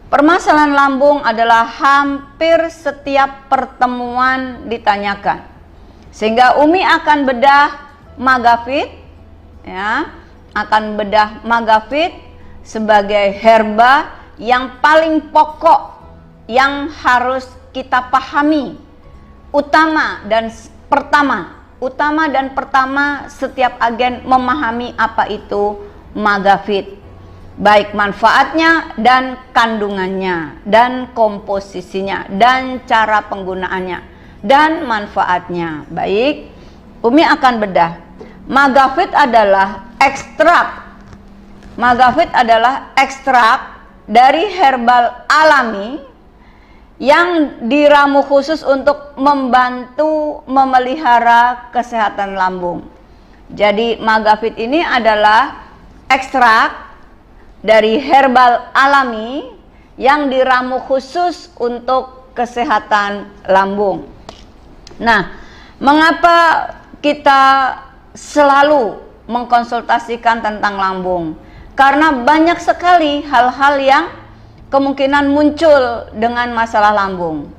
Permasalahan lambung adalah hampir setiap pertemuan ditanyakan. Sehingga Umi akan bedah Magafit, ya, akan bedah Magafit sebagai herba yang paling pokok yang harus kita pahami. Utama dan pertama setiap agen memahami apa itu Magafit, baik manfaatnya dan kandungannya dan komposisinya dan cara penggunaannya dan manfaatnya. Baik, Umi akan bedah. Magafit adalah ekstrak dari herbal alami yang diramu khusus untuk membantu memelihara kesehatan lambung. Jadi Magafit ini adalah ekstrak dari herbal alami yang diramu khusus untuk kesehatan lambung. Nah, mengapa kita selalu mengkonsultasikan tentang lambung? Karena banyak sekali hal-hal yang kemungkinan muncul dengan masalah lambung.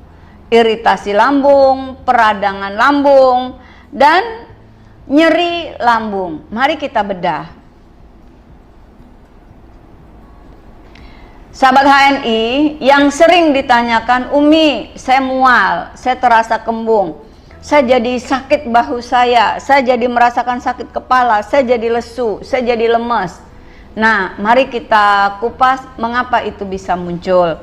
Iritasi lambung, peradangan lambung, dan nyeri lambung. Mari kita bedah. Sahabat HNI yang sering ditanyakan, Umi, saya mual, saya terasa kembung, saya jadi sakit bahu saya jadi merasakan sakit kepala, saya jadi lesu, saya jadi lemes. Nah, mari kita kupas mengapa itu bisa muncul.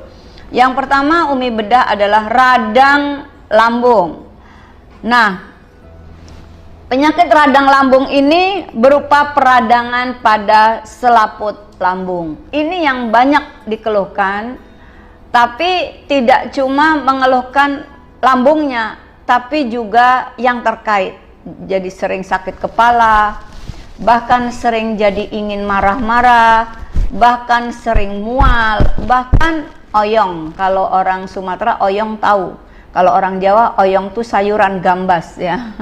Yang pertama Umi bedah adalah radang lambung. Nah, penyakit radang lambung ini berupa peradangan pada selaput lambung. Ini yang banyak dikeluhkan, tapi tidak cuma mengeluhkan lambungnya, tapi juga yang terkait. Jadi sering sakit kepala, bahkan sering jadi ingin marah-marah, bahkan sering mual, bahkan oyong. Kalau orang Sumatera oyong tahu. Kalau orang Jawa oyong tuh sayuran gambas ya.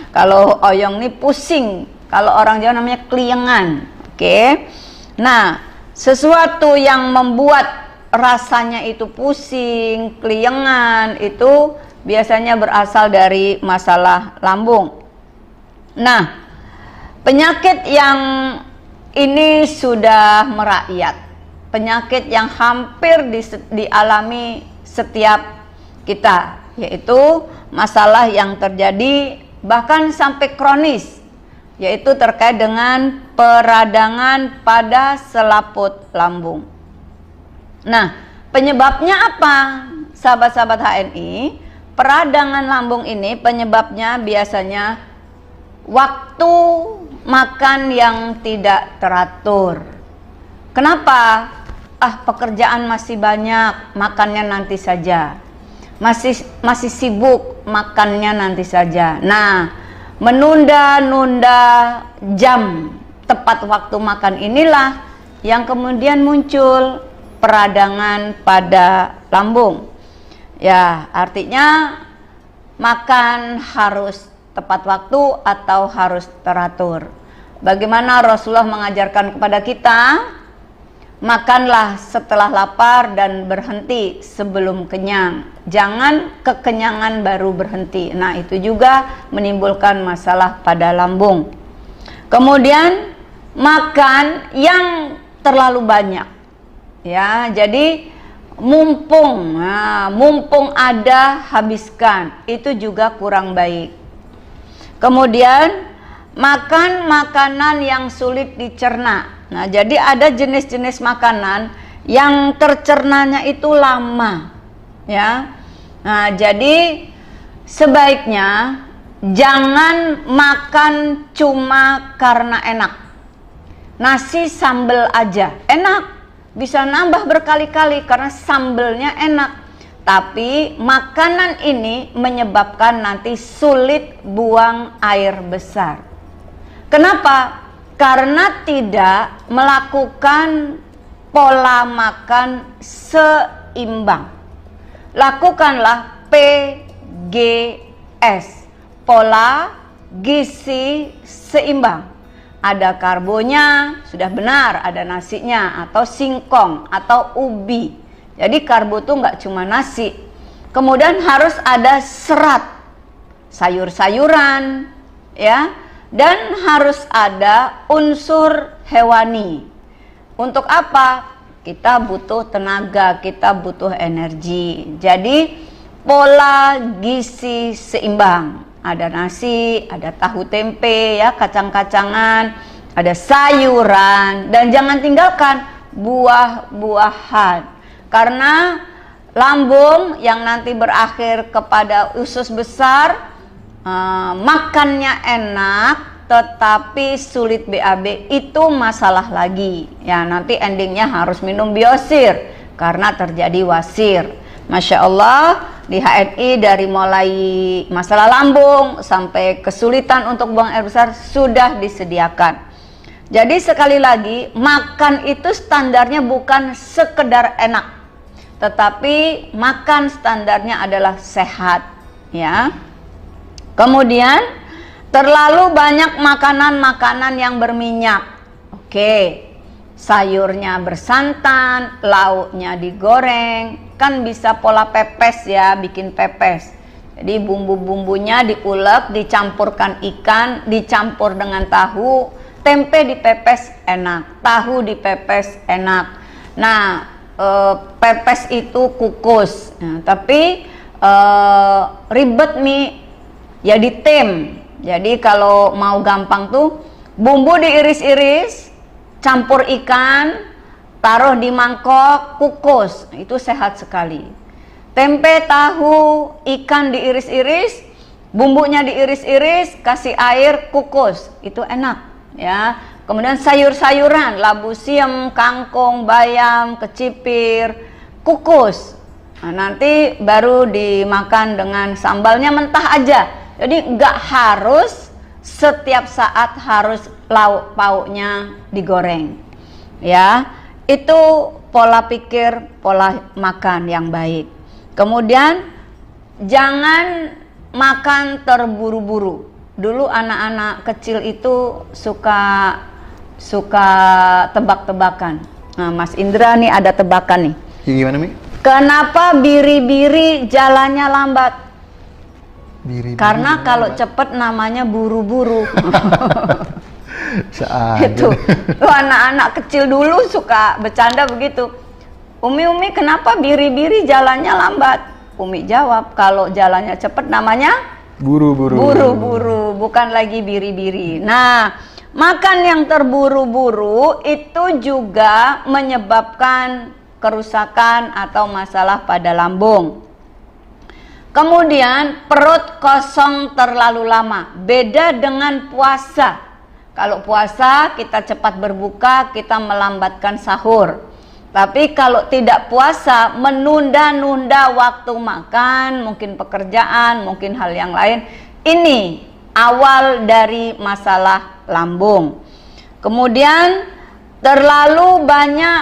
Kalau oyong nih pusing. Kalau orang Jawa namanya kliengan. Oke. Nah, sesuatu yang membuat rasanya itu pusing, kliengan, itu biasanya berasal dari masalah lambung. Nah, penyakit yang ini sudah merakyat, penyakit yang hampir dialami setiap kita, yaitu masalah yang terjadi bahkan sampai kronis, yaitu terkait dengan peradangan pada selaput lambung. Nah, penyebabnya apa, sahabat-sahabat HNI? Peradangan lambung ini penyebabnya biasanya waktu makan yang tidak teratur. Kenapa? Pekerjaan masih banyak, makannya nanti saja. Masih sibuk, makannya nanti saja. Nah, menunda-nunda jam tepat waktu makan inilah yang kemudian muncul peradangan pada lambung. Ya, artinya makan harus tepat waktu atau harus teratur. Bagaimana Rasulullah mengajarkan kepada kita? Makanlah setelah lapar dan berhenti sebelum kenyang. Jangan kekenyangan baru berhenti. Nah, itu juga menimbulkan masalah pada lambung. Kemudian makan yang terlalu banyak. Ya, jadi mumpung ada habiskan. Itu juga kurang baik. Kemudian makan makanan yang sulit dicerna. Nah, jadi ada jenis-jenis makanan yang tercernanya itu lama, ya. Nah, jadi sebaiknya jangan makan cuma karena enak. Nasi sambal aja enak, bisa nambah berkali-kali karena sambelnya enak. Tapi makanan ini menyebabkan nanti sulit buang air besar. Kenapa? Karena tidak melakukan pola makan seimbang. Lakukanlah PGS, pola gizi seimbang. ada karbonya, sudah benar, ada nasinya, atau singkong, atau ubi. Jadi karbo tuh nggak cuma nasi. Kemudian harus ada serat, sayur-sayuran, ya, dan harus ada unsur hewani. Untuk apa? Kita butuh tenaga, kita butuh energi. Jadi pola gizi seimbang. Ada nasi, ada tahu tempe, ya, kacang-kacangan, ada sayuran, dan jangan tinggalkan buah-buahan. Karena lambung yang nanti berakhir kepada usus besar, makannya enak tetapi sulit BAB, itu masalah lagi. Ya, nanti endingnya harus minum biosir karena terjadi wasir. Masya Allah, di HNI dari mulai masalah lambung sampai kesulitan untuk buang air besar sudah disediakan. Jadi sekali lagi, makan itu standarnya bukan sekedar enak, tetapi makan standarnya adalah sehat, ya. Kemudian terlalu banyak makanan-makanan yang berminyak. Oke, sayurnya bersantan, lauknya digoreng, kan bisa pola pepes, ya, bikin pepes. Jadi bumbu-bumbunya diulek, dicampurkan ikan, dicampur dengan tahu, tempe dipepes enak, tahu dipepes enak. Nah, pepes itu kukus, nah, tapi ribet nih, ya ditem. Jadi kalau mau gampang tuh, bumbu diiris-iris, campur ikan, taruh di mangkok, kukus, itu sehat sekali. Tempe, tahu, ikan diiris-iris, bumbunya diiris-iris, kasih air, kukus, itu enak, ya. Kemudian sayur-sayuran, labu siam, kangkung, bayam, kecipir, kukus. Nah, nanti baru dimakan dengan sambalnya mentah aja. Jadi nggak harus setiap saat harus lauk pauknya digoreng, ya. Itu pola pikir, pola makan yang baik. Kemudian jangan makan terburu-buru. Dulu anak-anak kecil itu suka tebak-tebakan. Nah, Mas Indra nih ada tebakan nih. Gimana, Mi? Kenapa biri-biri jalannya lambat? Biri-biri Karena lambat. kalau cepet namanya buru-buru. Seadanya. Itu tuh anak-anak kecil dulu suka bercanda begitu. Umi kenapa biri-biri jalannya lambat? Umi jawab, kalau jalannya cepet namanya Buru-buru. buru-buru, bukan lagi biri-biri. Nah, makan yang terburu-buru itu juga menyebabkan kerusakan atau masalah pada lambung. Kemudian perut kosong terlalu lama, beda dengan puasa. Kalau puasa kita cepat berbuka, kita melambatkan sahur. Tapi kalau tidak puasa, menunda-nunda waktu makan, mungkin pekerjaan, mungkin hal yang lain. Ini awal dari masalah lambung. Kemudian terlalu banyak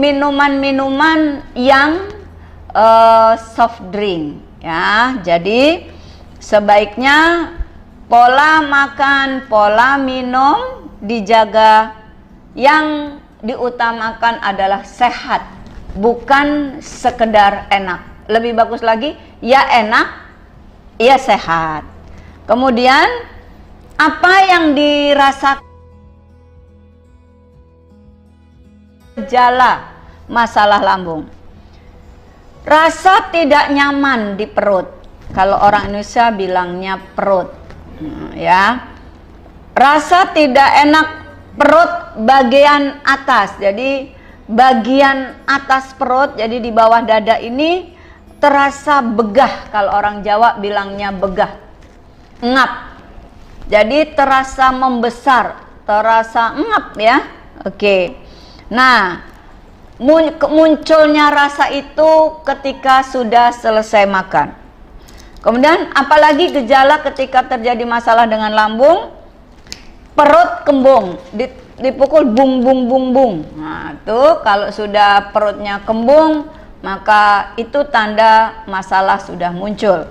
minuman-minuman yang soft drink, ya. Jadi sebaiknya pola makan, pola minum dijaga. Yang diutamakan adalah sehat, bukan sekedar enak. Lebih bagus lagi, ya enak, ya sehat. Kemudian apa yang dirasakan gejala masalah lambung? Rasa tidak nyaman di perut. Kalau orang Indonesia bilangnya perut, ya. Rasa tidak enak perut bagian atas. Jadi bagian atas perut, jadi di bawah dada ini terasa begah. Kalau orang Jawa bilangnya begah, ngap. Jadi terasa membesar, terasa ngap, ya. Oke. Nah, munculnya rasa itu ketika sudah selesai makan. Kemudian apalagi gejala ketika terjadi masalah dengan lambung? Perut kembung, dipukul bung bung bung bung. Nah, itu kalau sudah perutnya kembung, maka itu tanda masalah sudah muncul.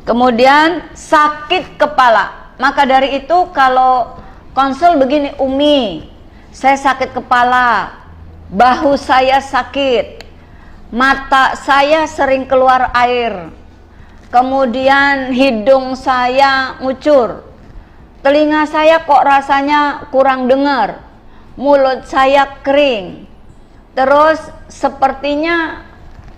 Kemudian sakit kepala. Maka dari itu kalau konsul begini, Umi, saya sakit kepala, bahu saya sakit, mata saya sering keluar air, kemudian hidung saya ngucur, telinga saya kok rasanya kurang dengar, mulut saya kering, terus sepertinya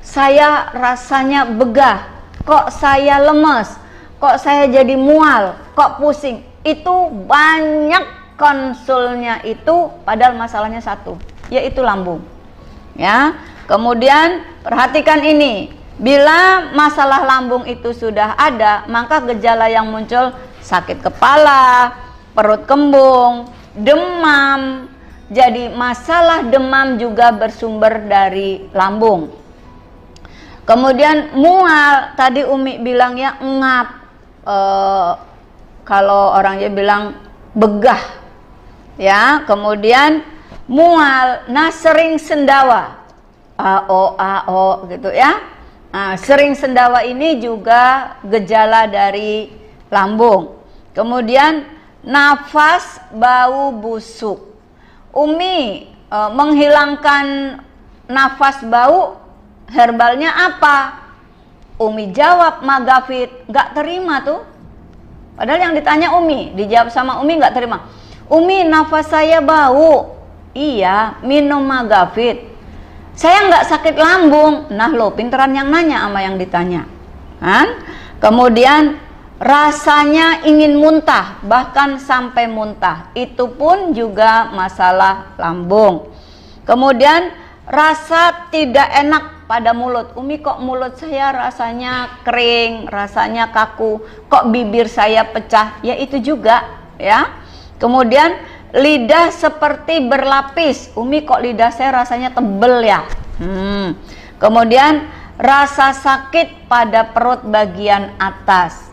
saya rasanya begah, kok saya lemes, kok saya jadi mual, kok pusing. Itu banyak konsulnya itu, padahal masalahnya satu, yaitu lambung. Ya, kemudian perhatikan ini, bila masalah lambung itu sudah ada, maka gejala yang muncul sakit kepala, perut kembung, demam. Jadi masalah demam juga bersumber dari lambung. Kemudian mual, tadi Umi bilangnya ngap, kalau orangnya bilang begah, ya. Kemudian mual, nah sering sendawa, ao gitu ya. Nah, sering sendawa ini juga gejala dari lambung. Kemudian nafas bau busuk. Umi menghilangkan nafas bau, herbalnya apa? Umi jawab Magafit, nggak terima tuh. Padahal yang ditanya Umi, dijawab sama Umi nggak terima. Umi, nafas saya bau. Iya, minum Magafit. Saya nggak sakit lambung. Nah lo, pinteran yang nanya sama yang ditanya, kan? Kemudian rasanya ingin muntah, bahkan sampai muntah. Itu pun juga masalah lambung. Kemudian rasa tidak enak pada mulut. Umi, kok mulut saya rasanya kering, rasanya kaku, kok bibir saya pecah, ya itu juga ya. Kemudian lidah seperti berlapis. Umi, kok lidah saya rasanya tebel ya. Kemudian rasa sakit pada perut bagian atas.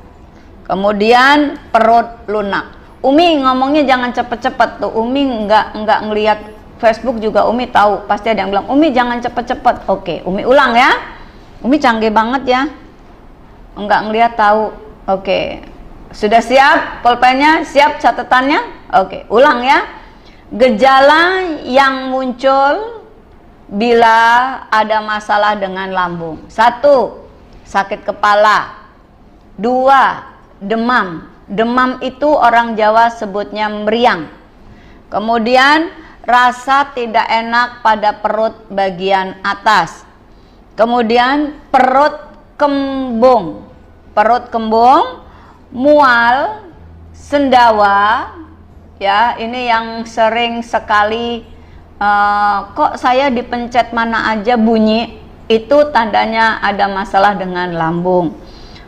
Kemudian perut lunak. Umi ngomongnya jangan cepet-cepet tuh. Umi nggak ngelihat Facebook juga Umi tahu, pasti ada yang bilang, Umi jangan cepet-cepet. Oke, Umi ulang ya. Umi canggih banget ya, enggak ngeliat tahu. Oke, sudah siap pulpennya, siap catatannya? Oke, ulang ya. Gejala yang muncul bila ada masalah dengan lambung. 1, sakit kepala. 2, demam. Demam itu orang Jawa sebutnya meriang. Kemudian rasa tidak enak pada perut bagian atas. Kemudian perut kembung. Perut kembung, mual, sendawa. Ya, ini yang sering sekali kok saya dipencet mana aja bunyi, itu tandanya ada masalah dengan lambung.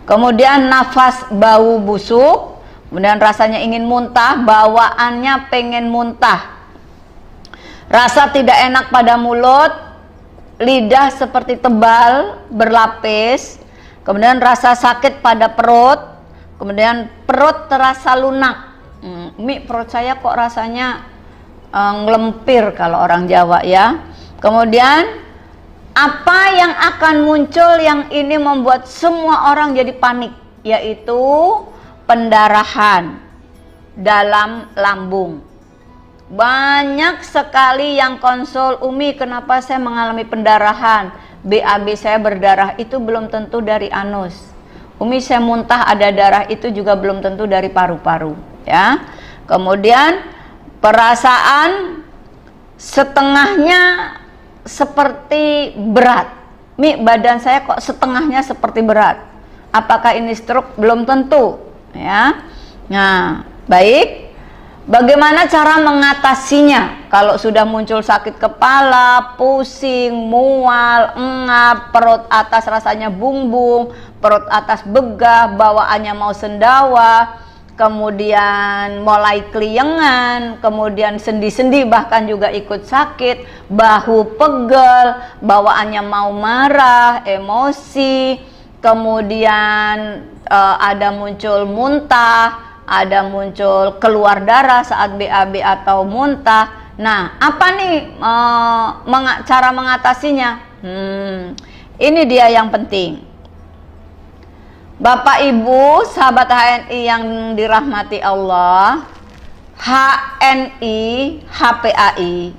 Kemudian nafas bau busuk, kemudian rasanya ingin muntah, bawaannya pengen muntah. Rasa tidak enak pada mulut, lidah seperti tebal, berlapis, kemudian rasa sakit pada perut, kemudian perut terasa lunak. Mi, perut saya kok rasanya ngelempir kalau orang Jawa ya. Kemudian apa yang akan muncul yang ini membuat semua orang jadi panik, yaitu pendarahan dalam lambung. Banyak sekali yang konsul, Umi kenapa saya mengalami pendarahan, BAB saya berdarah, itu belum tentu dari anus. Umi saya muntah ada darah, itu juga belum tentu dari paru-paru ya. Kemudian perasaan setengahnya seperti berat. Mi, badan saya kok setengahnya seperti berat. Apakah ini stroke? Belum tentu ya. Nah, baik. Bagaimana cara mengatasinya? Kalau sudah muncul sakit kepala, pusing, mual, engap, perut atas rasanya bungbung, perut atas begah, bawaannya mau sendawa, kemudian mulai keliengan, kemudian sendi-sendi bahkan juga ikut sakit, bahu pegel, bawaannya mau marah, emosi, kemudian ada muncul muntah, ada muncul keluar darah saat BAB atau muntah. Nah, apa nih cara mengatasinya? Ini dia yang penting. Bapak Ibu, sahabat HNI yang dirahmati Allah, HNI, HPAI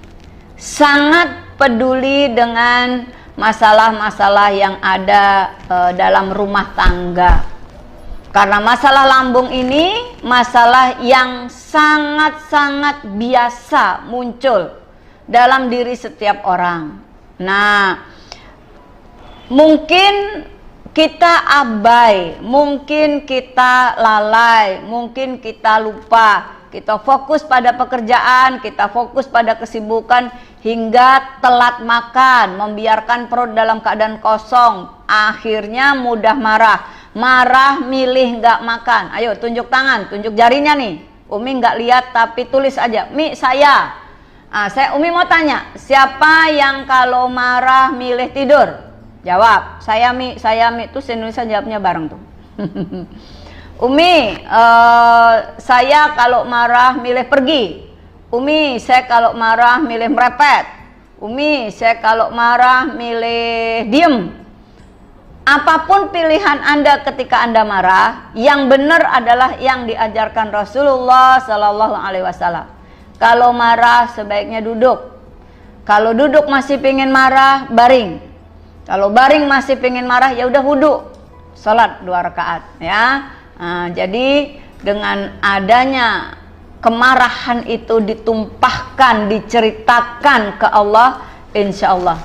sangat peduli dengan masalah-masalah yang ada dalam rumah tangga. Karena masalah lambung ini masalah yang sangat-sangat biasa muncul dalam diri setiap orang. Nah, mungkin kita abai, mungkin kita lalai, mungkin kita lupa, kita fokus pada pekerjaan, kita fokus pada kesibukan hingga telat makan, membiarkan perut dalam keadaan kosong, akhirnya mudah marah milih nggak makan. Ayo tunjuk tangan, tunjuk jarinya nih. Umi nggak lihat tapi tulis aja, Mi saya. Umi mau tanya, siapa yang kalau marah milih tidur? Jawab, saya Mi. Terus Indonesia jawabnya bareng tuh. Umi, saya kalau marah milih pergi. Umi, saya kalau marah milih merepet. Umi, saya kalau marah milih diem. Apapun pilihan Anda ketika Anda marah, yang benar adalah yang diajarkan Rasulullah Sallallahu Alaihi Wasallam. Kalau marah sebaiknya duduk. Kalau duduk masih pengen marah, baring. Kalau baring masih pengen marah, ya udah wudhu, salat 2 rakaat, ya. Jadi dengan adanya kemarahan itu ditumpahkan, diceritakan ke Allah, insya Allah.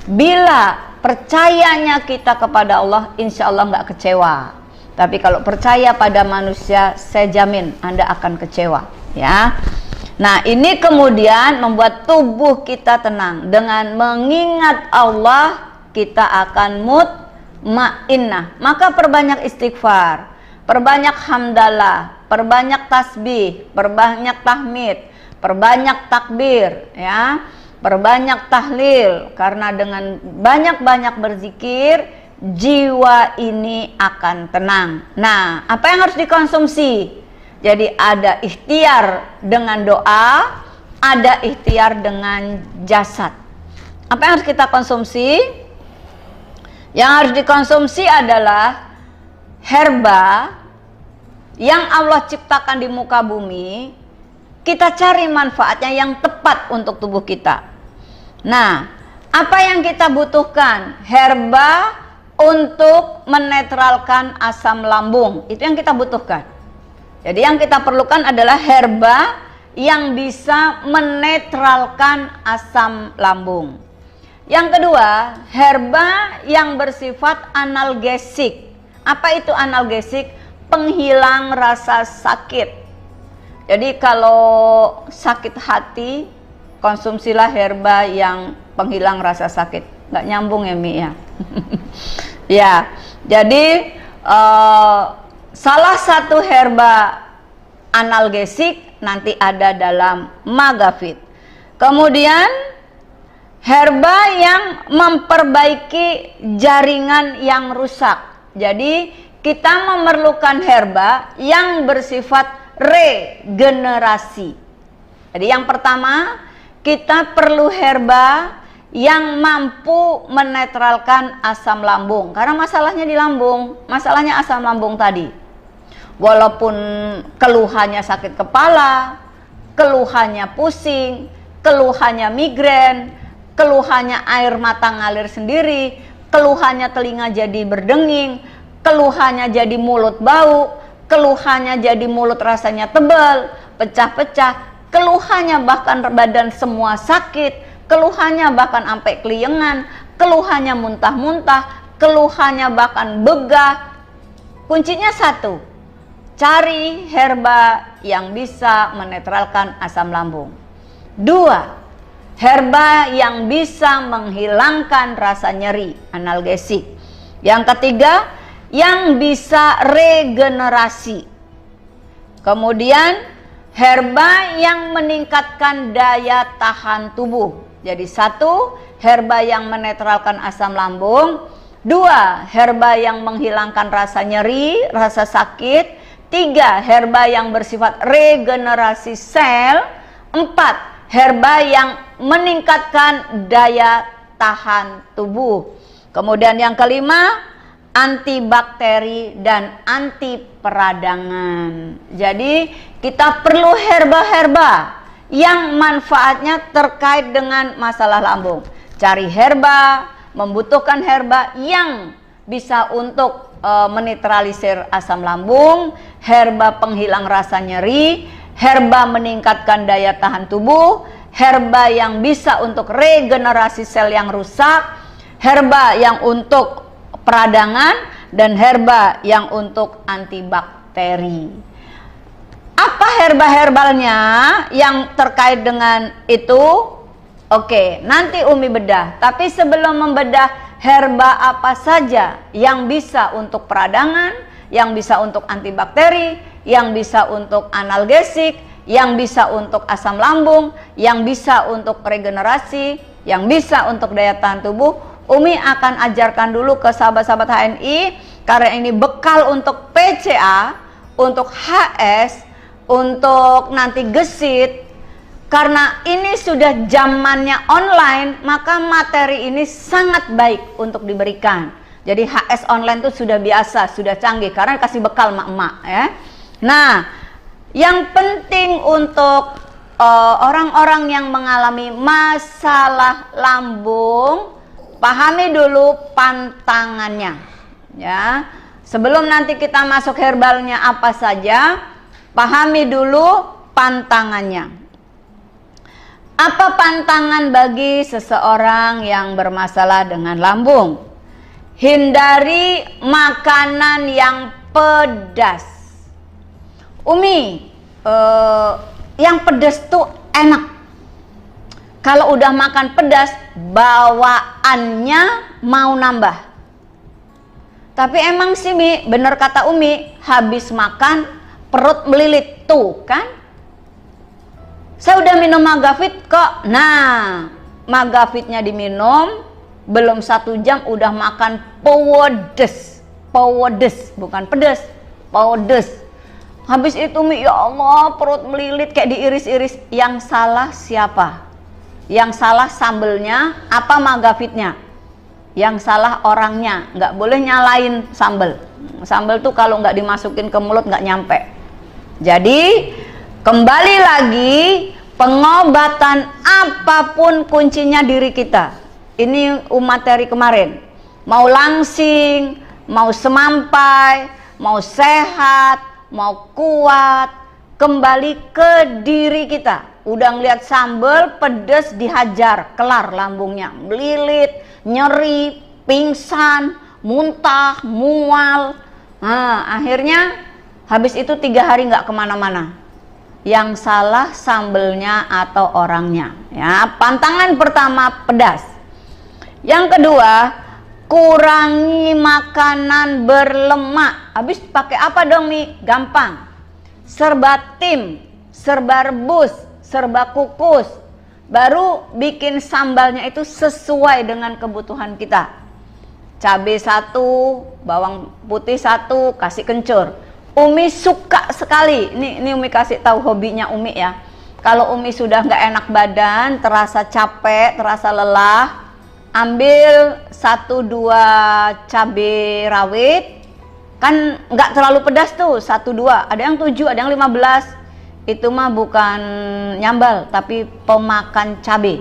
Bila percayanya kita kepada Allah, insya Allah nggak kecewa. Tapi kalau percaya pada manusia, saya jamin Anda akan kecewa, ya. Nah, ini kemudian membuat tubuh kita tenang. Dengan mengingat Allah, kita akan mutmainnah. Maka perbanyak istighfar, perbanyak hamdalah, perbanyak tasbih, perbanyak tahmid, perbanyak takbir, ya. Perbanyak tahlil, karena dengan banyak-banyak berzikir jiwa ini akan tenang. Nah, apa yang harus dikonsumsi? Jadi ada ikhtiar dengan doa, ada ikhtiar dengan jasad. Apa yang harus kita konsumsi? Yang harus dikonsumsi adalah herba yang Allah ciptakan di muka bumi. Kita cari manfaatnya yang tepat untuk tubuh kita. Nah, apa yang kita butuhkan? Herba untuk menetralkan asam lambung. Itu yang kita butuhkan. Jadi yang kita perlukan adalah herba yang bisa menetralkan asam lambung. Yang kedua, herba yang bersifat analgesik. Apa itu analgesik? Penghilang rasa sakit. Jadi kalau sakit hati, konsumsilah herba yang penghilang rasa sakit. Nggak nyambung ya, Mi, ya. Ya, jadi salah satu herba analgesik nanti ada dalam Magafit. Kemudian herba yang memperbaiki jaringan yang rusak. Jadi kita memerlukan herba yang bersifat regenerasi. Jadi yang pertama, kita perlu herba yang mampu menetralkan asam lambung. Karena masalahnya di lambung, masalahnya asam lambung tadi. Walaupun keluhannya sakit kepala, keluhannya pusing, keluhannya migrain, keluhannya air mata ngalir sendiri, keluhannya telinga jadi berdenging, keluhannya jadi mulut bau, keluhannya jadi mulut rasanya tebal, pecah-pecah, keluhannya bahkan badan semua sakit, keluhannya bahkan sampai keliengan, keluhannya muntah-muntah, keluhannya bahkan begah. Kuncinya satu, cari herba yang bisa menetralkan asam lambung. 2, herba yang bisa menghilangkan rasa nyeri, analgesik. Yang ketiga, yang bisa regenerasi. Kemudian herba yang meningkatkan daya tahan tubuh. Jadi 1, herba yang menetralkan asam lambung. 2, herba yang menghilangkan rasa nyeri, rasa sakit. 3, herba yang bersifat regenerasi sel. 4, herba yang meningkatkan daya tahan tubuh. Kemudian yang kelima, antibakteri, dan anti peradangan. Jadi kita perlu herba-herba yang manfaatnya terkait dengan masalah lambung. Cari herba, membutuhkan herba yang bisa untuk menetralisir asam lambung, herba penghilang rasa nyeri, herba meningkatkan daya tahan tubuh, herba yang bisa untuk regenerasi sel yang rusak, herba yang untuk peradangan, dan herba yang untuk antibakteri. Apa herba-herbalnya yang terkait dengan itu? Oke, nanti Umi bedah. Tapi sebelum membedah herba apa saja yang bisa untuk peradangan, yang bisa untuk antibakteri, yang bisa untuk analgesik, yang bisa untuk asam lambung, yang bisa untuk regenerasi, yang bisa untuk daya tahan tubuh, Umi akan ajarkan dulu ke sahabat-sahabat HNI, karena ini bekal untuk PCA, untuk HS, untuk nanti gesit. Karena ini sudah zamannya online, maka materi ini sangat baik untuk diberikan. Jadi HS online itu sudah biasa, sudah canggih, karena kasih bekal emak-emak ya. Nah, yang penting untuk orang-orang yang mengalami masalah lambung, pahami dulu pantangannya ya. Sebelum nanti kita masuk herbalnya apa saja, pahami dulu pantangannya. Apa pantangan bagi seseorang yang bermasalah dengan lambung? Hindari makanan yang pedas. Umi, yang pedas tuh enak. Kalau udah makan pedas, bawaannya mau nambah. Tapi emang sih Mi, bener kata Umi, habis makan perut melilit tuh kan. Saya udah minum Magavit kok. Nah, Magavitnya diminum, belum 1 jam udah makan pedes. Pedes, bukan pedas, pedes. Habis itu Mi, ya Allah, perut melilit kayak diiris-iris. Yang salah siapa? Yang salah sambelnya apa Magavitnya? Yang salah orangnya. Nggak boleh nyalain sambel. Sambel tuh kalau nggak dimasukin ke mulut nggak nyampe. Jadi kembali lagi, pengobatan apapun kuncinya diri kita. Ini materi kemarin. Mau langsing, mau semampai, mau sehat, mau kuat, kembali ke diri kita. Udah ngeliat sambal pedes, dihajar, kelar lambungnya, melilit, nyeri, pingsan, muntah, mual. Nah, akhirnya habis itu 3 hari nggak kemana-mana. Yang salah sambelnya atau orangnya ya. Pantangan pertama pedas. Yang kedua, kurangi makanan berlemak. Habis pakai apa dong Mi? Gampang, serba tim, serba rebus, serba kukus, baru bikin sambalnya itu sesuai dengan kebutuhan kita. Cabai 1, bawang putih 1, kasih kencur. Umi suka sekali, ini Umi kasih tahu hobinya Umi ya. Kalau Umi sudah nggak enak badan, terasa capek, terasa lelah, ambil 1-2 cabai rawit, kan nggak terlalu pedas tuh, 1-2, ada yang 7, ada yang 15. Itu mah bukan nyambal, tapi pemakan cabai.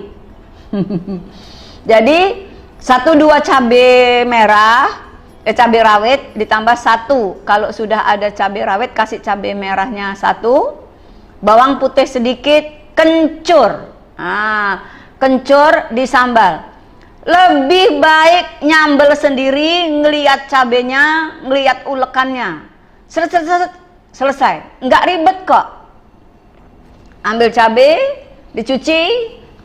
Jadi 1-2 cabai merah, cabai rawit ditambah 1. Kalau sudah ada cabai rawit, kasih cabai merahnya 1, bawang putih sedikit, kencur. Nah, kencur di sambal. Lebih baik nyambel sendiri, ngelihat cabenya, ngelihat ulekannya. Selesai, nggak ribet kok. Ambil cabai, dicuci,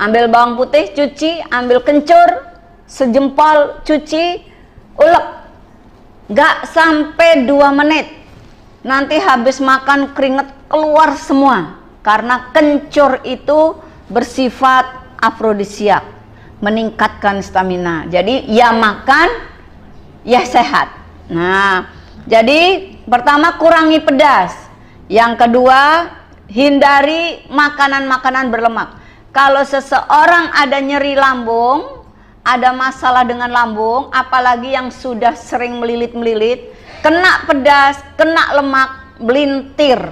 ambil bawang putih, cuci, ambil kencur, sejempol, cuci, ulek. Gak sampai 2 menit. Nanti habis makan keringet keluar semua. Karena kencur itu bersifat afrodisiak, meningkatkan stamina. Jadi ya makan, ya sehat. Nah, jadi pertama kurangi pedas. Yang kedua, hindari makanan-makanan berlemak. Kalau seseorang ada nyeri lambung, ada masalah dengan lambung, apalagi yang sudah sering melilit-melilit, kena pedas, kena lemak, melintir,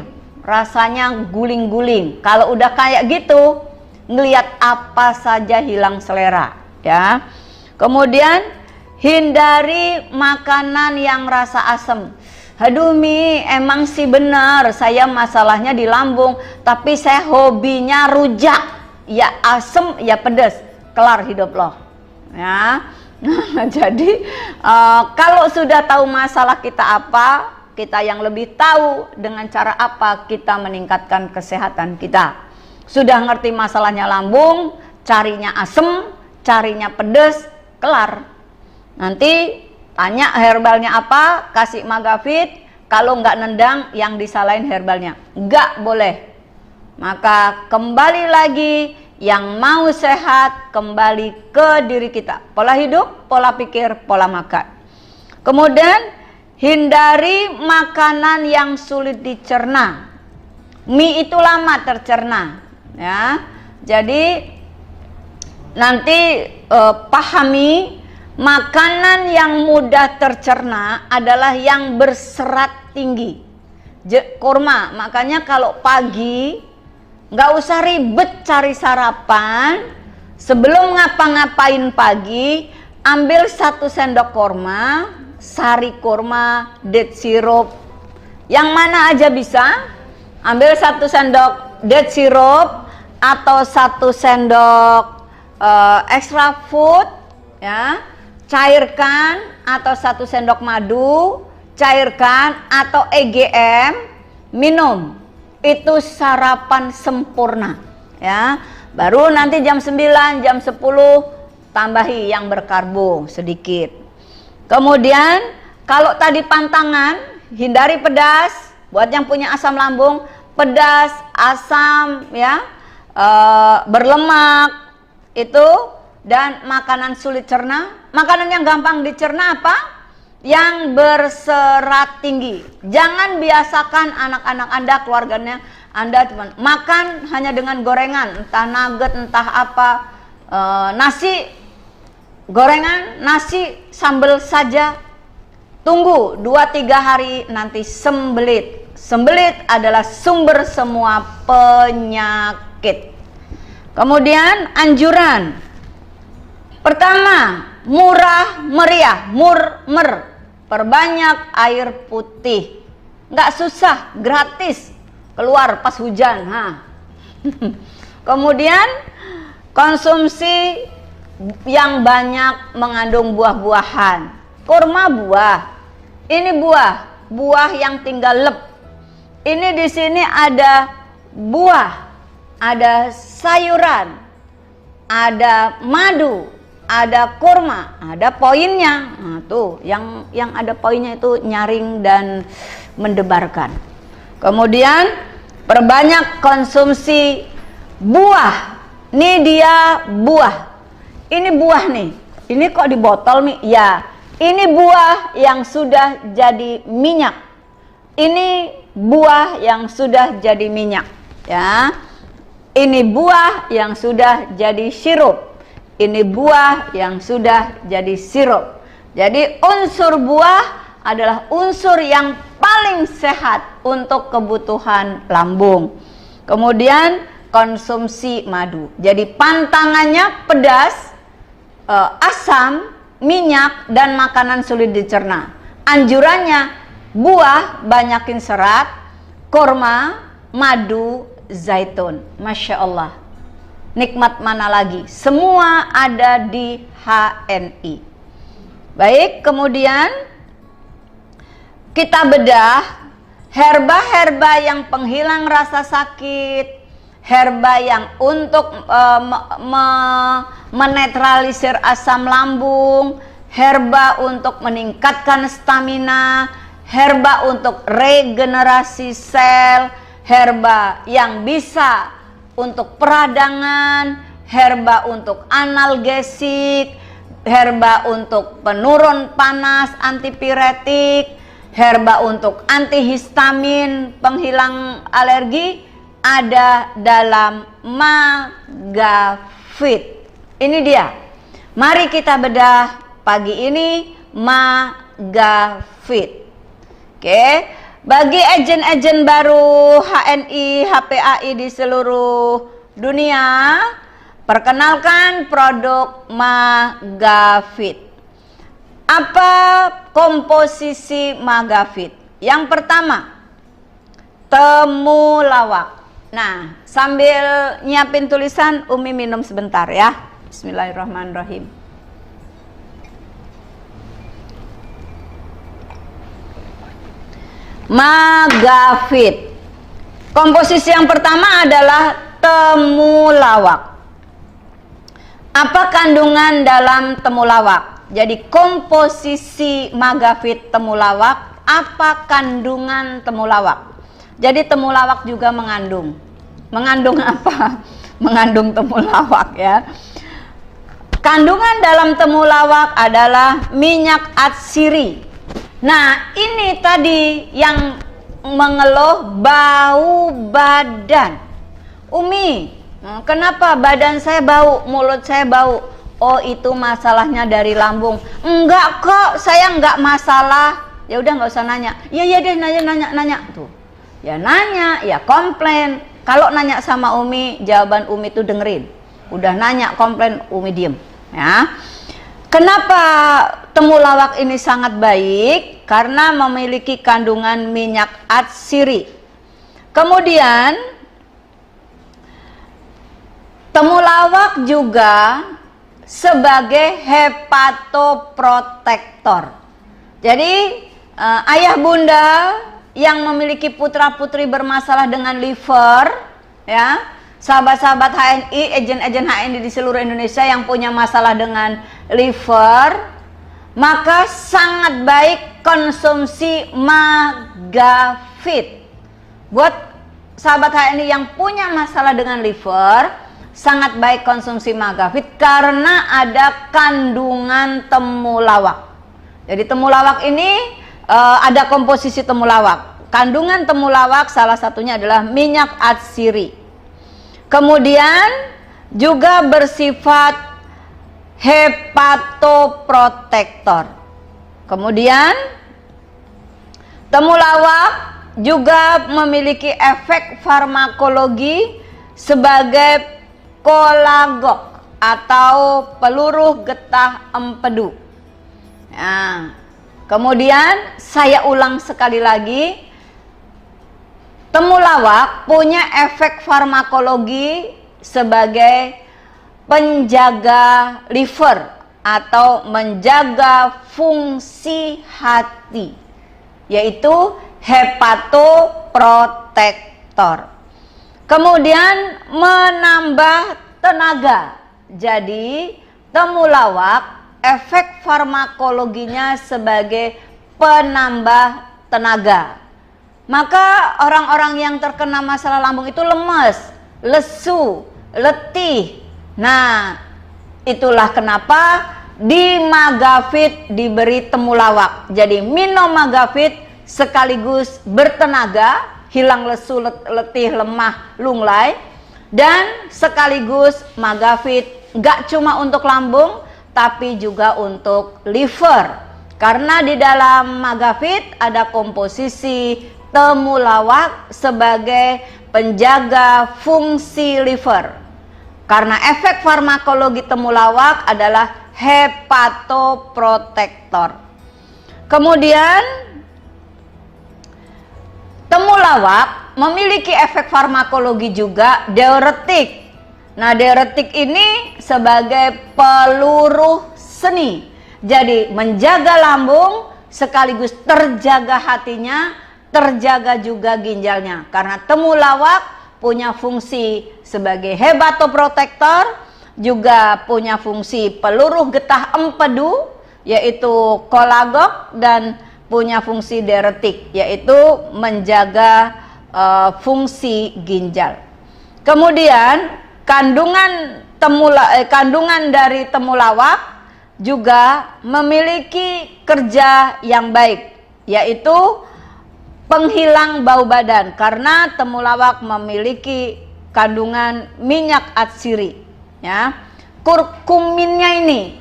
rasanya guling-guling. Kalau udah kayak gitu, ngelihat apa saja hilang selera, ya. Kemudian hindari makanan yang rasa asam. Aduh Mi, emang sih benar saya masalahnya di lambung, tapi saya hobinya rujak, ya asem ya pedes, kelar hidup loh, ya. Jadi kalau sudah tahu masalah kita apa, kita yang lebih tahu dengan cara apa kita meningkatkan kesehatan kita. Sudah ngerti masalahnya lambung, carinya asem, carinya pedes, kelar. Nanti tanya herbalnya apa, kasih Magavit. Kalau nggak nendang, yang disalahin herbalnya. Nggak boleh. Maka kembali lagi, yang mau sehat kembali ke diri kita. Pola hidup, pola pikir, pola makan. Kemudian hindari makanan yang sulit dicerna. Mie itu lama tercerna, ya. Jadi nanti pahami, makanan yang mudah tercerna adalah yang berserat tinggi. Kurma, makanya kalau pagi nggak usah ribet cari sarapan. Sebelum ngapa-ngapain pagi, ambil 1 sendok kurma, sari kurma, date syrup, yang mana aja bisa. Ambil 1 sendok date syrup atau 1 sendok extra food, ya. Cairkan, atau 1 sendok madu, cairkan, atau EGM, minum. Itu sarapan sempurna, ya. Baru nanti jam 9, jam 10 tambahi yang berkarbo sedikit. Kemudian kalau tadi pantangan, hindari pedas. Buat yang punya asam lambung, pedas, asam, ya, berlemak itu, dan makanan sulit cerna. Makanan yang gampang dicerna apa? Yang berserat tinggi. Jangan biasakan anak-anak Anda, keluarganya Anda cuma makan hanya dengan gorengan, entah nugget, entah apa, nasi, gorengan, nasi, sambal saja. Tunggu 2-3 hari, nanti sembelit. Sembelit adalah sumber semua penyakit. Kemudian anjuran pertama, murah meriah, murmer, perbanyak air putih. Nggak susah, gratis, keluar pas hujan. Kemudian konsumsi yang banyak mengandung buah-buahan. Kurma buah, ini buah yang tinggal lep. Ini di sini ada buah, ada sayuran, ada madu, ada kurma, ada poinnya. Nah, tuh yang ada poinnya itu nyaring dan mendebarkan. Kemudian perbanyak konsumsi buah. Ini dia buah. Ini buah nih. Ini kok di botol nih? Ya, ini buah yang sudah jadi minyak. Ini buah yang sudah jadi minyak, ya. Ini buah yang sudah jadi sirup. Ini buah yang sudah jadi sirup. Jadi unsur buah adalah unsur yang paling sehat untuk kebutuhan lambung. Kemudian konsumsi madu. Jadi pantangannya pedas, asam, minyak, dan makanan sulit dicerna. Anjurannya buah banyakin serat, kurma, madu, zaitun. Masya Allah. Nikmat mana lagi? Semua ada di HNI. Baik, kemudian kita bedah herba-herba yang penghilang rasa sakit, herba yang untuk menetralisir asam lambung, herba untuk meningkatkan stamina, herba untuk regenerasi sel, herba yang bisa untuk peradangan, herba untuk analgesik, herba untuk penurun panas, antipiretik, herba untuk antihistamin, penghilang alergi, ada dalam Magavit. Ini dia. Mari kita bedah pagi ini Magafit. Oke, bagi agen-agen baru HNI, HPAI di seluruh dunia, perkenalkan produk Magafit. Apa komposisi Magafit? Yang pertama, temulawak. Nah, sambil nyiapin tulisan, Umi minum sebentar ya. Bismillahirrahmanirrahim. Magafit. Komposisi yang pertama adalah temulawak. Apa kandungan dalam temulawak? Jadi komposisi Magafit temulawak, apa kandungan temulawak? Jadi temulawak juga mengandung. Mengandung apa? Mengandung temulawak ya. Kandungan dalam temulawak adalah minyak atsiri. Nah, ini tadi yang mengeluh bau badan. Umi, kenapa badan saya bau, mulut saya bau? Oh, itu masalahnya dari lambung. Enggak kok, saya enggak masalah. Ya udah nggak usah nanya. Iya deh, nanya tuh. Ya nanya, ya komplain. Kalau nanya sama Umi, jawaban Umi itu dengerin. Udah nanya, komplain, Umi diem. Ya. Kenapa temulawak ini sangat baik? Karena memiliki kandungan minyak atsiri. Kemudian temulawak juga sebagai hepatoprotektor. Jadi ayah bunda yang memiliki putra-putri bermasalah dengan liver, ya, sahabat-sahabat HNI, agen-agen HNI di seluruh Indonesia yang punya masalah dengan liver, maka sangat baik konsumsi Magafit. Buat sahabat HNI yang punya masalah dengan liver, sangat baik konsumsi Magafit karena ada kandungan temulawak. Jadi temulawak ini ada komposisi temulawak. Kandungan temulawak salah satunya adalah minyak atsiri. Kemudian juga bersifat hepatoprotektor. Kemudian temulawak juga memiliki efek farmakologi sebagai kolagok atau peluru getah empedu. Nah, kemudian saya ulang sekali lagi, temulawak punya efek farmakologi sebagai penjaga liver atau menjaga fungsi hati, yaitu hepatoprotektor. Kemudian menambah tenaga. Jadi temulawak efek farmakologinya sebagai penambah tenaga. Maka orang-orang yang terkena masalah lambung itu lemes, lesu, letih. Nah, itulah kenapa di Magafit diberi temulawak. Jadi minum Magafit sekaligus bertenaga, hilang lesu, letih, lemah, lunglai, dan sekaligus Magafit gak cuma untuk lambung tapi juga untuk liver. Karena di dalam Magafit ada komposisi temulawak sebagai penjaga fungsi liver. Karena efek farmakologi temulawak adalah hepatoprotektor. Kemudian temulawak memiliki efek farmakologi juga diuretik. Nah, diuretik ini sebagai peluru seni. Jadi menjaga lambung sekaligus terjaga hatinya, terjaga juga ginjalnya. Karena temulawak punya fungsi sebagai hepatoprotektor, juga punya fungsi peluru getah empedu, yaitu kolagok, dan punya fungsi diuretik, yaitu menjaga fungsi ginjal. Kemudian kandungan dari temulawak juga memiliki kerja yang baik, yaitu penghilang bau badan, karena temulawak memiliki kandungan minyak atsiri, ya. kurkuminnya ini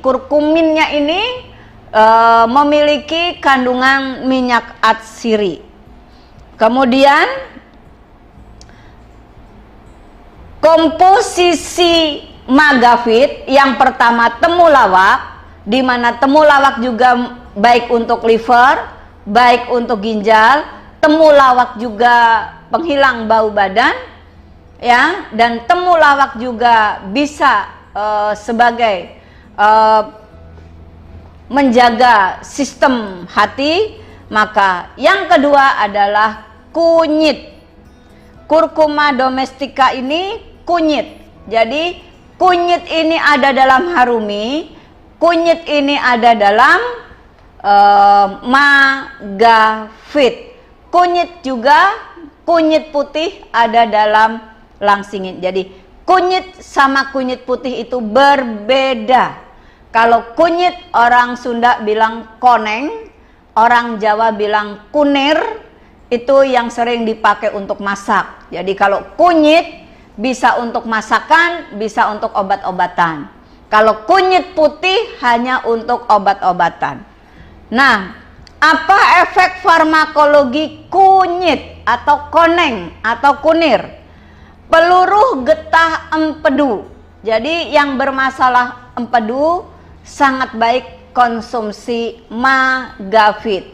memiliki kandungan minyak atsiri. Kemudian komposisi magafit yang pertama temulawak, di mana temulawak juga baik untuk liver, baik untuk ginjal. Temulawak juga penghilang bau badan, ya, dan temulawak juga bisa sebagai menjaga sistem hati. Maka yang kedua adalah kunyit. Kurkuma domestika ini kunyit. Jadi kunyit ini ada dalam harumi, kunyit ini ada dalam magafit. Kunyit juga, kunyit putih ada dalam langsingit. Jadi kunyit sama kunyit putih itu berbeda. Kalau kunyit orang Sunda bilang koneng, orang Jawa bilang kunir, itu yang sering dipakai untuk masak. Jadi kalau kunyit bisa untuk masakan, bisa untuk obat-obatan. Kalau kunyit putih hanya untuk obat-obatan. Nah, apa efek farmakologi kunyit atau koneng atau kunir? Peluruh getah empedu. Jadi yang bermasalah empedu sangat baik konsumsi magafit.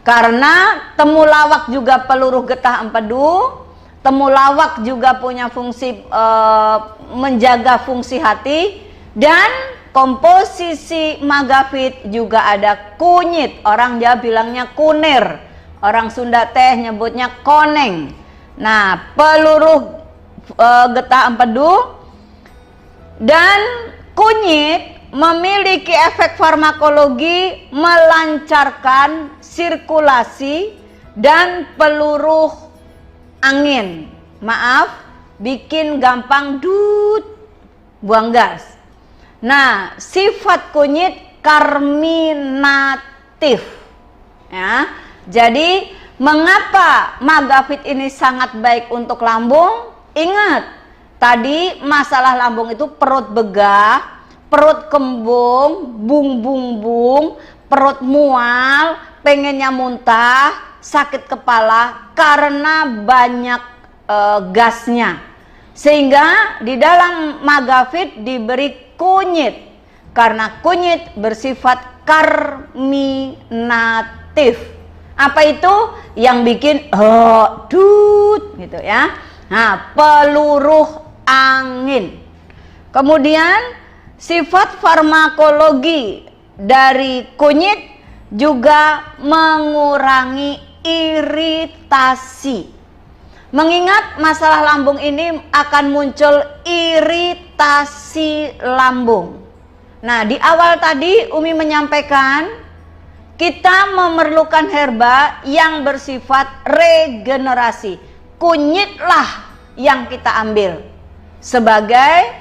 Karena temulawak juga peluruh getah empedu, temulawak juga punya fungsi menjaga fungsi hati, dan komposisi magafit juga ada kunyit. Orang Jawa bilangnya kunir, orang Sunda teh nyebutnya koneng. Nah, peluruh getah empedu dan kunyit memiliki efek farmakologi melancarkan sirkulasi dan peluruh angin. Maaf, bikin gampang buang gas. Nah, sifat kunyit karminatif. Ya, jadi mengapa magafit ini sangat baik untuk lambung? Ingat, tadi masalah lambung itu perut begah, perut kembung, bung, perut mual, pengennya muntah, sakit kepala karena banyak gasnya. Sehingga di dalam magafit diberi kunyit, karena kunyit bersifat karminatif. Apa itu? Yang bikin gitu ya. Nah, peluruh angin. Kemudian sifat farmakologi dari kunyit juga mengurangi iritasi. Mengingat masalah lambung ini akan muncul iritasi lambung. Nah, di awal tadi Umi menyampaikan kita memerlukan herba yang bersifat regenerasi. Kunyitlah yang kita ambil. Sebagai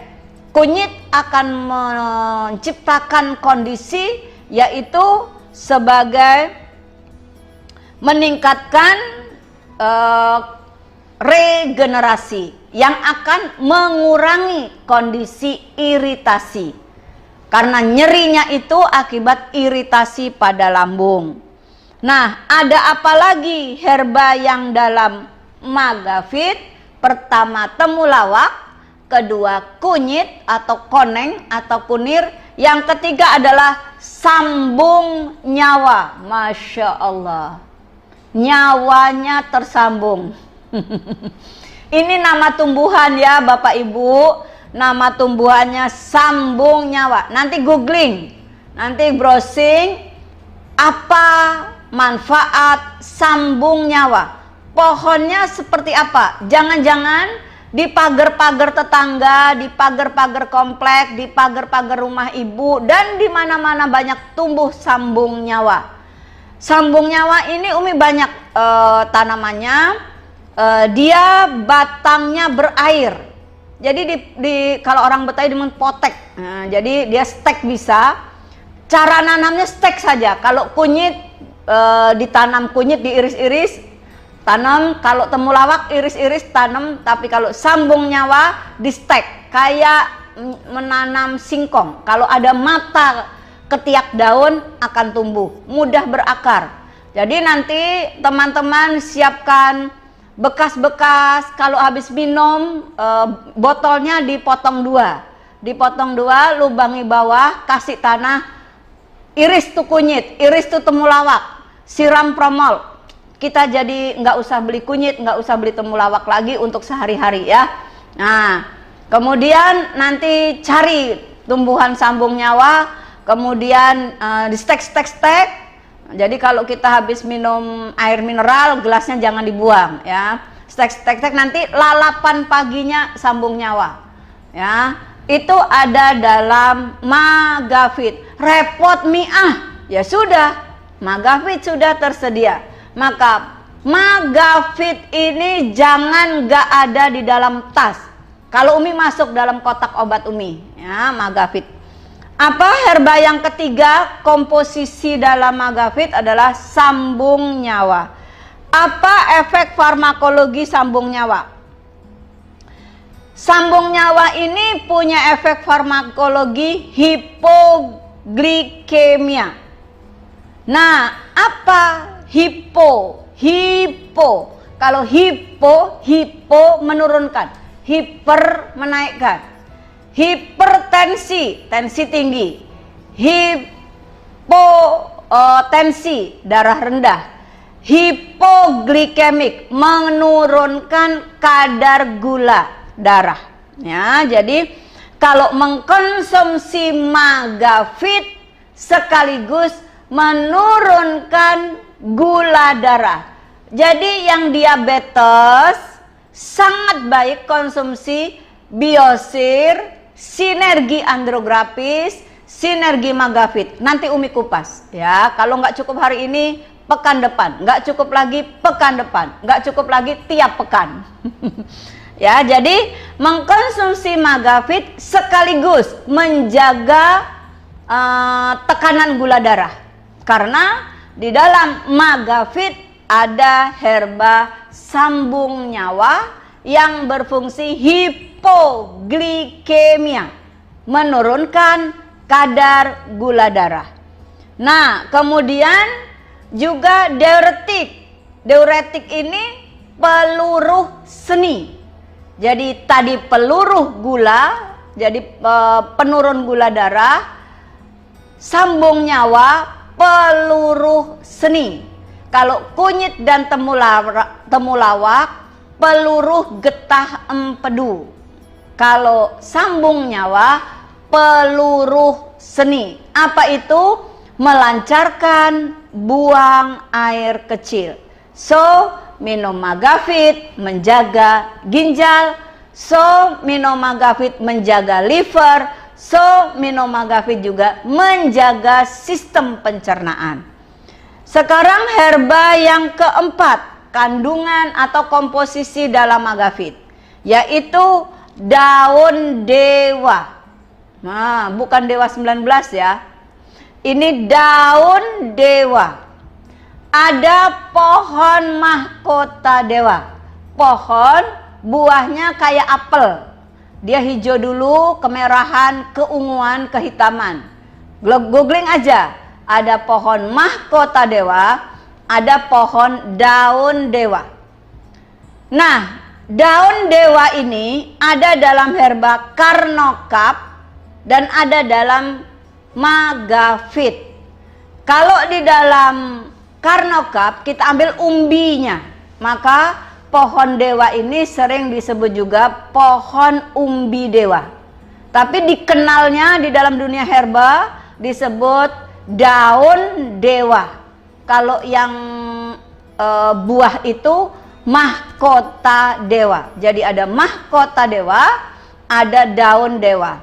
kunyit akan menciptakan kondisi, yaitu sebagai meningkatkan regenerasi yang akan mengurangi kondisi iritasi. Karena nyerinya itu akibat iritasi pada lambung. Nah, ada apa lagi herba yang dalam magafit? Pertama temulawak, kedua kunyit atau koneng atau kunir, yang ketiga adalah sambung nyawa. Masya Allah, nyawanya tersambung. Ini nama tumbuhan ya Bapak Ibu, nama tumbuhannya sambung nyawa. Nanti googling, nanti browsing apa manfaat sambung nyawa. Pohonnya seperti apa? Jangan-jangan di pagar-pagar tetangga, di pagar-pagar komplek, di pagar-pagar rumah ibu, dan di mana-mana banyak tumbuh sambung nyawa. Sambung nyawa ini Umi banyak tanamannya, dia batangnya berair. Jadi kalau orang Betawi dengan potek. Nah, jadi dia stek bisa. Cara nanamnya stek saja. Kalau kunyit ditanam kunyit diiris-iris, tanam. Kalau temulawak iris-iris tanam. Tapi kalau sambung nyawa di stek kayak menanam singkong. Kalau ada mata ketiak daun akan tumbuh, mudah berakar. Jadi nanti teman-teman siapkan bekas-bekas, kalau habis minum botolnya dipotong dua, lubangi bawah, kasih tanah, iris tuh kunyit, iris tuh temulawak, siram promol. Kita jadi nggak usah beli kunyit, nggak usah beli temulawak lagi untuk sehari-hari ya. Nah, kemudian nanti cari tumbuhan sambung nyawa, kemudian di stek. Jadi kalau kita habis minum air mineral, gelasnya jangan dibuang ya. Stek nanti lalapan paginya sambung nyawa. Ya, itu ada dalam Magafit. Repot ya sudah, Magafit sudah tersedia. Maka Magafit ini jangan gak ada di dalam tas. Kalau Umi masuk dalam kotak obat Umi, ya Magafit. Apa herba yang ketiga komposisi dalam Magafit adalah sambung nyawa. Apa efek farmakologi sambung nyawa? Sambung nyawa ini punya efek farmakologi hipoglikemia. Nah, apa hipo? Kalau hipo menurunkan, hiper menaikkan. Hipertensi, tensi tinggi. Hipotensi, darah rendah. Hipoglikemik, menurunkan kadar gula darah. Ya, jadi kalau mengkonsumsi Magafit sekaligus menurunkan gula darah. Jadi yang diabetes sangat baik konsumsi Biosir, sinergi andrografis, sinergi Magafit. Nanti Umi kupas ya. Kalau nggak cukup hari ini, pekan depan. Nggak cukup lagi, pekan depan. Nggak cukup lagi, tiap pekan. Ya, jadi mengkonsumsi Magafit sekaligus menjaga tekanan gula darah. Karena di dalam Magafit ada herba sambung nyawa yang berfungsi hipoglikemia, menurunkan kadar gula darah. Nah, kemudian juga diuretik ini peluruh seni. Jadi tadi peluruh gula, jadi penurun gula darah, sambung nyawa, peluruh seni. Kalau kunyit dan temulawak, peluruh getah empedu. Kalau sambung nyawa, peluruh seni. Apa itu? Melancarkan buang air kecil. So, minum Magafit menjaga ginjal. So, minum Magafit menjaga liver. So, minum Magafit juga menjaga sistem pencernaan. Sekarang herba yang keempat, kandungan atau komposisi dalam Magafit, yaitu daun dewa. Nah, bukan dewa 19 ya. Ini daun dewa. Ada pohon mahkota dewa. Pohon buahnya kayak apel. Dia hijau dulu, kemerahan, keunguan, kehitaman. Googling aja. Ada pohon mahkota dewa, ada pohon daun dewa. Nah, daun dewa ini ada dalam herba Karnokap dan ada dalam Magafit. Kalau di dalam Karnokap kita ambil umbinya, maka pohon dewa ini sering disebut juga pohon umbi dewa. Tapi dikenalnya di dalam dunia herba disebut daun dewa. Kalau yang buah itu mahkota dewa. Jadi ada mahkota dewa, ada daun dewa.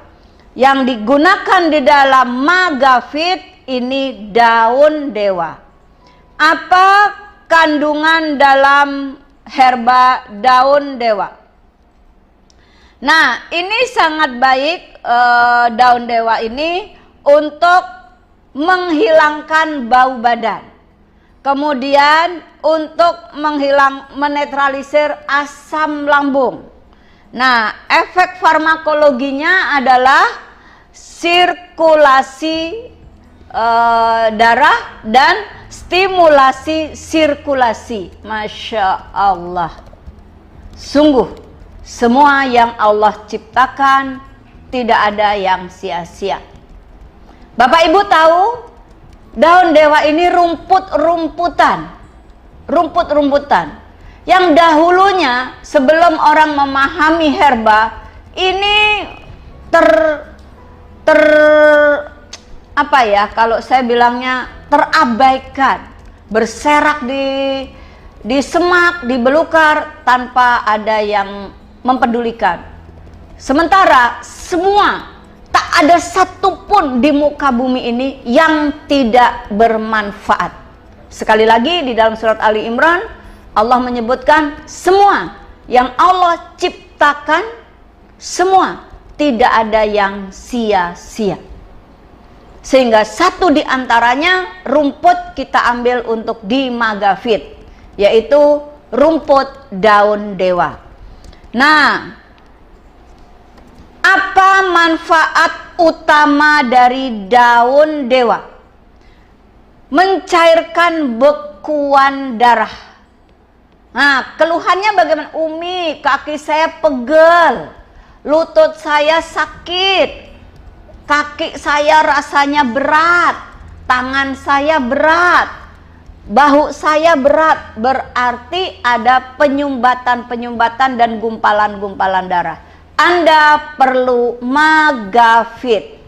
Yang digunakan di dalam Magafit ini daun dewa. Apa kandungan dalam herba daun dewa? Nah, ini sangat baik daun dewa ini untuk menghilangkan bau badan. Kemudian untuk menetralisir asam lambung. Nah, efek farmakologinya adalah sirkulasi darah dan stimulasi sirkulasi. Masya Allah. Sungguh, semua yang Allah ciptakan tidak ada yang sia-sia. Bapak Ibu tahu, daun dewa ini rumput-rumputan. Yang dahulunya sebelum orang memahami herba, ini apa ya, kalau saya bilangnya terabaikan, berserak di semak, di belukar tanpa ada yang mempedulikan. Sementara semua, tak ada satupun di muka bumi ini yang tidak bermanfaat. Sekali lagi di dalam surat Ali Imran, Allah menyebutkan semua yang Allah ciptakan, semua tidak ada yang sia-sia. Sehingga satu di antaranya rumput kita ambil untuk di Magafit, yaitu rumput daun dewa. Nah, apa manfaat utama dari daun dewa? Mencairkan bekuan darah. Nah, keluhannya bagaimana? Umi, kaki saya pegel, lutut saya sakit, kaki saya rasanya berat, tangan saya berat, bahu saya berat. Berarti ada penyumbatan dan gumpalan-gumpalan darah. Anda perlu Magafit.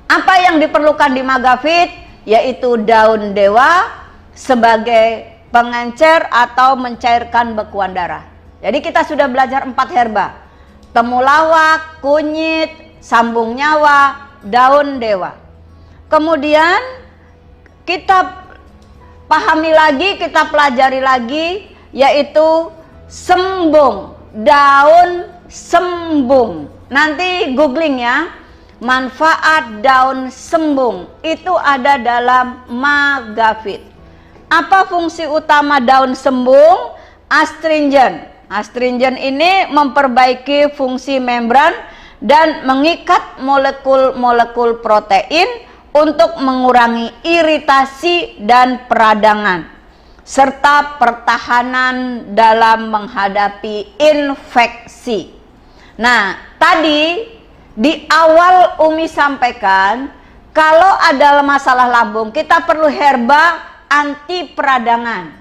Apa yang diperlukan di Magafit? Yaitu daun dewa sebagai pengencer atau mencairkan bekuan darah. Jadi kita sudah belajar 4 herba. Temulawak, kunyit, sambung nyawa, daun dewa. Kemudian kita pahami lagi, kita pelajari lagi, yaitu sembung, daun sembung. Nanti googling ya, manfaat daun sembung itu ada dalam Magafit. Apa fungsi utama daun sembung? Astringen. Astringen ini memperbaiki fungsi membran dan mengikat molekul-molekul protein untuk mengurangi iritasi dan peradangan serta pertahanan dalam menghadapi infeksi. Nah, tadi di awal Umi sampaikan, kalau ada masalah lambung, kita perlu herba anti peradangan.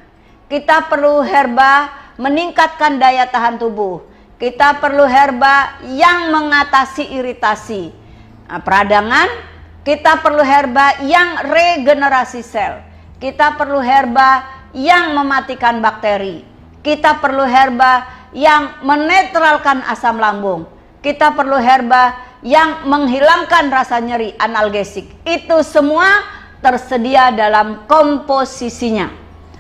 Kita perlu herba meningkatkan daya tahan tubuh. Kita perlu herba yang mengatasi iritasi. Nah, peradangan, kita perlu herba yang regenerasi sel. Kita perlu herba yang mematikan bakteri. Kita perlu herba yang menetralkan asam lambung. Kita perlu herba yang menghilangkan rasa nyeri, analgesik. Itu semua tersedia dalam komposisinya.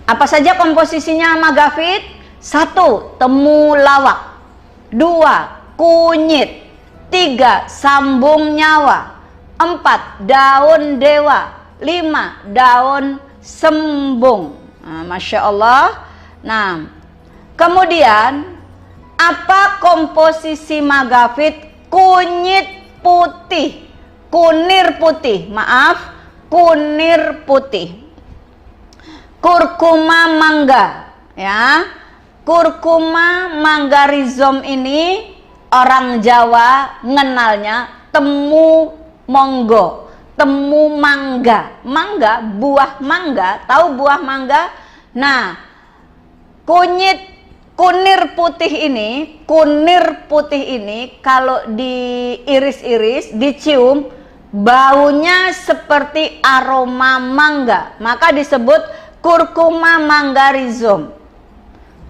Apa saja komposisinya Magafit? 1. Temulawak. 2. Kunyit. 3. Sambung nyawa. 4. Daun dewa. 5. Daun sembung. Nah, Masya Allah. Nah, kemudian apa komposisi Magafit? Kunyit putih, kunir putih, kunir putih. Kurkuma mangga, ya. Kurkuma mangga rhizome ini orang Jawa ngenalnya temu monggo, temu mangga. Mangga, buah mangga, tahu buah mangga? Nah, kunir putih ini kalau diiris-iris, dicium, baunya seperti aroma mangga, maka disebut kurkuma mangga rhizome.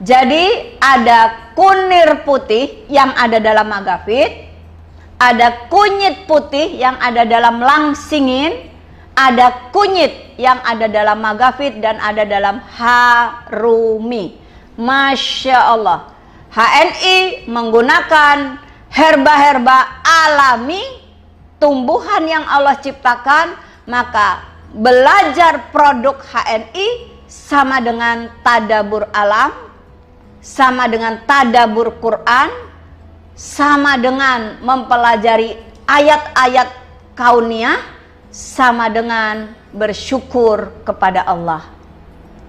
Jadi ada kunir putih yang ada dalam Magafit, ada kunyit putih yang ada dalam langsingin, ada kunyit yang ada dalam Magafit, dan ada dalam harumi. Masya Allah. HNI menggunakan herba-herba alami, tumbuhan yang Allah ciptakan, maka belajar produk HNI sama dengan tadabur alam, sama dengan tadabur Quran, sama dengan mempelajari ayat-ayat kauniyah, sama dengan bersyukur kepada Allah.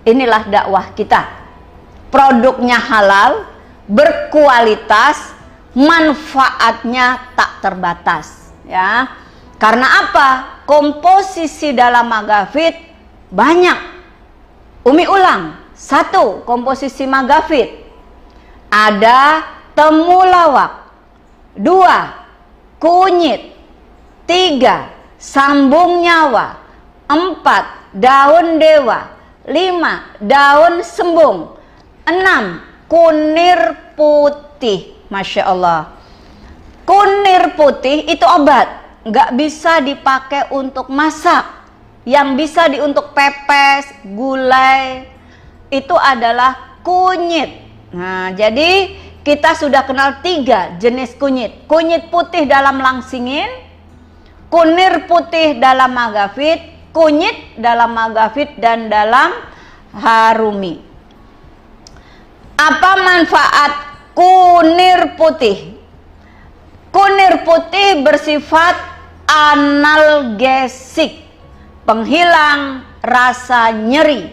Inilah dakwah kita. Produknya halal, berkualitas, manfaatnya tak terbatas, ya. Karena apa? Komposisi dalam magafit banyak. Umi ulang. 1. Komposisi magafit. Ada temulawak. 2. Kunyit. 3. Sambung nyawa. 4. Daun dewa. 5. Daun sembung. 6. Kunir putih. Masya Allah. Kunir putih itu obat, nggak bisa dipakai untuk masak. Yang bisa untuk pepes, gulai, itu adalah kunyit. Nah, jadi kita sudah kenal 3 jenis kunyit. Kunyit putih dalam langsingin, kunir putih dalam magafit, kunyit dalam magafit dan dalam harumi. Apa manfaat kunir putih? Kunir putih bersifat analgesik, penghilang rasa nyeri.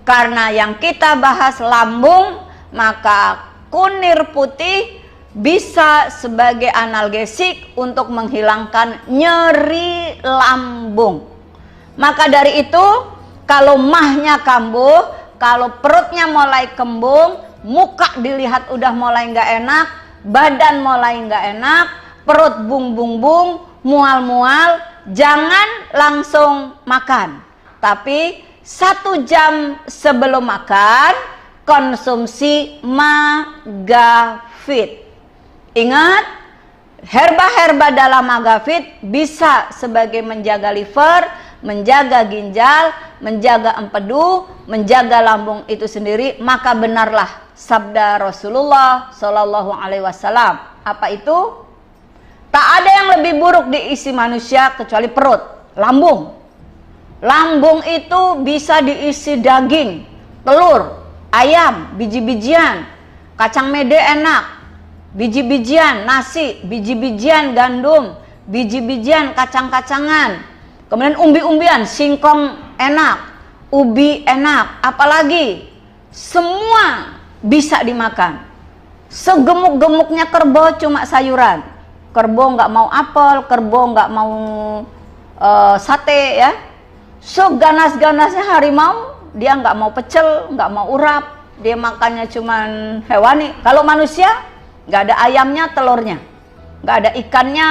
Karena yang kita bahas lambung, maka kunir putih bisa sebagai analgesik untuk menghilangkan nyeri lambung. Maka dari itu, kalau mahnya kambuh, kalau perutnya mulai kembung, muka dilihat udah mulai nggak enak, badan mulai nggak enak, perut bung-bung-bung, mual-mual, jangan langsung makan. Tapi 1 jam sebelum makan, konsumsi magafit. Ingat, herba-herba dalam magafit bisa sebagai menjaga liver, menjaga ginjal, menjaga empedu, menjaga lambung itu sendiri. Maka benarlah sabda Rasulullah Shallallahu Alaihi Wasallam. Apa itu? Tak ada yang lebih buruk diisi manusia kecuali perut, lambung. Lambung itu bisa diisi daging, telur, ayam, biji-bijian, kacang mede enak, biji-bijian nasi, biji-bijian gandum, biji-bijian kacang-kacangan, kemudian umbi-umbian, singkong enak, ubi enak, apalagi semua bisa dimakan. Segemuk-gemuknya kerbau cuma sayuran. Kerbau nggak mau apel, kerbau nggak mau sate, ya. Seganas-ganasnya harimau, dia nggak mau pecel, nggak mau urap, dia makannya cuman hewani. Kalau manusia nggak ada ayamnya, telurnya, nggak ada ikannya,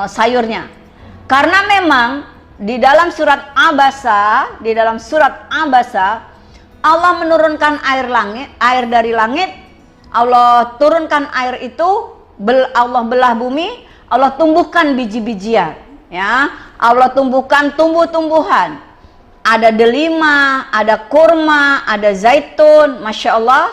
sayurnya. Karena memang di dalam surat Abasa, Allah menurunkan air dari langit. Allah turunkan air itu, Allah belah bumi, Allah tumbuhkan biji-bijian, ya. Allah tumbuhkan tumbuh-tumbuhan. Ada delima, ada kurma, ada zaitun, masya Allah.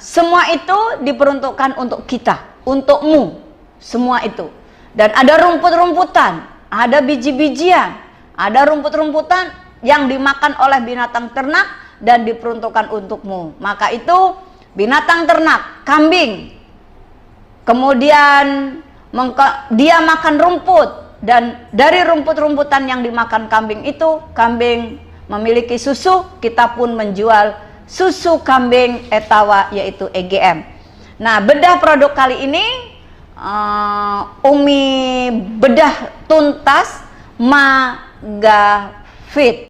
Semua itu diperuntukkan untuk kita, untukmu, semua itu. Dan ada rumput-rumputan, ada biji-bijian, ada rumput-rumputan yang dimakan oleh binatang ternak dan diperuntukkan untukmu. Maka itu binatang ternak, kambing, kemudian dia makan rumput, dan dari rumput-rumputan yang dimakan kambing itu, kambing memiliki susu, kita pun menjual susu kambing etawa, yaitu EGM. Nah, bedah produk kali ini Umi bedah tuntas magafit.